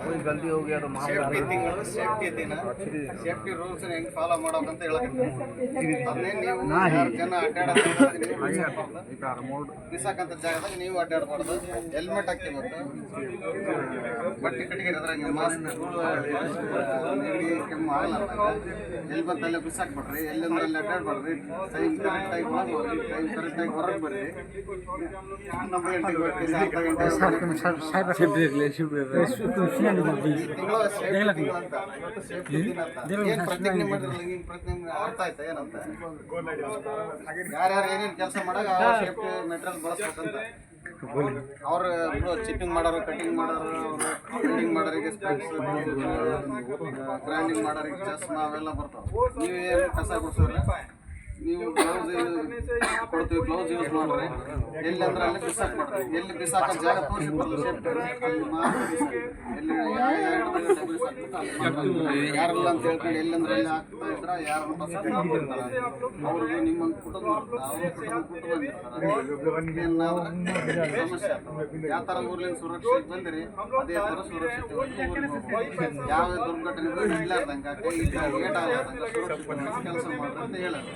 कोई गलती हो गया तो माफ कर ಸೇಫ್ಟಿ ತಿಂಗಳು ಸೇಫ್ಟಿ ದಿನ ಸೇಫ್ಟಿ ರೂಲ್ಸ್ ಹೆಂಗೆ ಫಾಲೋ ಮಾಡೋಕಂತ ಹೇಳಕತ್ತೀನಿ. ಅದನ್ನೇ ನೀವು ಯಾರು ಜನ ಅಡ್ಡಾಡೋದು ಬಿಸಾಕಂತ ಜಾಗದಾಗ ನೀವು ಅಡ್ಡಾಡಬಾರ್ದು. ಹೆಲ್ಮೆಟ್ ಹಾಕಿಬೇಕು, ಬಟ್ಟೆ ಕಟ್ಟಿಗೆ ಅದ್ರಾಗ ಮಾಸ್ಕ್ ನೆಗಡಿ ಕೆಮ್ಮು ಆಗಲಾರ್ದಾಗ ಎಲ್ಲಿ ಬಿಸಾಕ್ಬಿಡ್ರಿ. ಎಲ್ಲಿಂದ್ರಲ್ಲಿ ಅಡ್ಡಾಡ್ಬಾರ್ರಿ. ಟೈಮ್ ಕರೆಕ್ಟಾಗಿ ಒಳಗೆ ಟೈಮ್ ಕರೆಕ್ಟಾಗಿ ಹೊರಗೆ ಬರ್ರಿ. 9 ಗಂಟೆಗೆ ಬರ್ರಿ, 10 ಗಂಟೆಗೆ ಅರ್ಥ ಆಯ್ತಾ ಏನಂತ? ಯಾರ್ಯಾರು ಏನೇನು ಕೆಲಸ ಮಾಡಾಗ ಸೇಫ್ಟಿ ಮೆಟೀರಿಯಲ್ ಬಳಸ್ಬೇಕಂತ. ಅವ್ರು ಚಿಪ್ಪಿಂಗ್ ಮಾಡೋರು, ಕಟಿಂಗ್ ಮಾಡೋರು, ವೆಲ್ಡಿಂಗ್ ಮಾಡೋರಿಗೆ ಸ್ಪೆಕ್ಸ್, ಗ್ರೈಂಡಿಂಗ್ ಮಾಡೋರಿಗೆ ಚಸ್ಮಾ ಅವೆಲ್ಲ ಬರ್ತಾವೆ. ನೀವೇನು ಕಸ ಗುಡಿಸೋರಿ, ನೀವು ಗ್ಲೌಸ್ ಕೊಡ್ತೀವಿ, ಗ್ಲೌಸ್ ಯೂಸ್ ಮಾಡ್ರಿ. ಎಲ್ಲಿ ಅಂದ್ರೆ ಅಲ್ಲಿ ಬಿಸಾಕ್ ಮಾಡ್ರಿ. ಎಲ್ಲಿ ಬಿಸಾಕೋ ಜಾಗ ತೋರಿಸಿರ್ತಾರಲ್ಲ ಸೇಫ್ಟಿ, ಅಲ್ಲಿ ಮಾತ್ರ ಬಿಸಾಕಿ. ಎಲ್ಲಿ ಯಾರಲ್ಲ ಅಂತ ಹೇಳ್ಕೊಂಡು ಎಲ್ಲಂದ್ರೆ ಎಲ್ಲಿ ಆಗ್ತಾ ಇದ್ರ ಯಾರು ಬರ್ತಾರೆ, ಅವ್ರಿಗೆ ನಿಮ್ಮ ಕುಟುಂಬ ಬಂದಿರ್ತಾರೆ. ಸಮಸ್ಯೆ ಆಗ್ತದೆ. ಯಾವ ಥರ ಊರ್ಲಿಂದ ಸುರಕ್ಷಿತ ಬಂದಿರಿ ಅದೇ ಥರ ಸುರಕ್ಷಿತ ಯಾವ ದುರ್ಘಟನೆ ಇಲ್ಲಾರ್ದಂಗೆ ಏಟ್ ಆಗಲಾರ್ದಂಗೆ ಸುರಕ್ಷಿತ ಕೆಲಸ ಮಾಡ್ರಿ ಅಂತ ಹೇಳೋದು.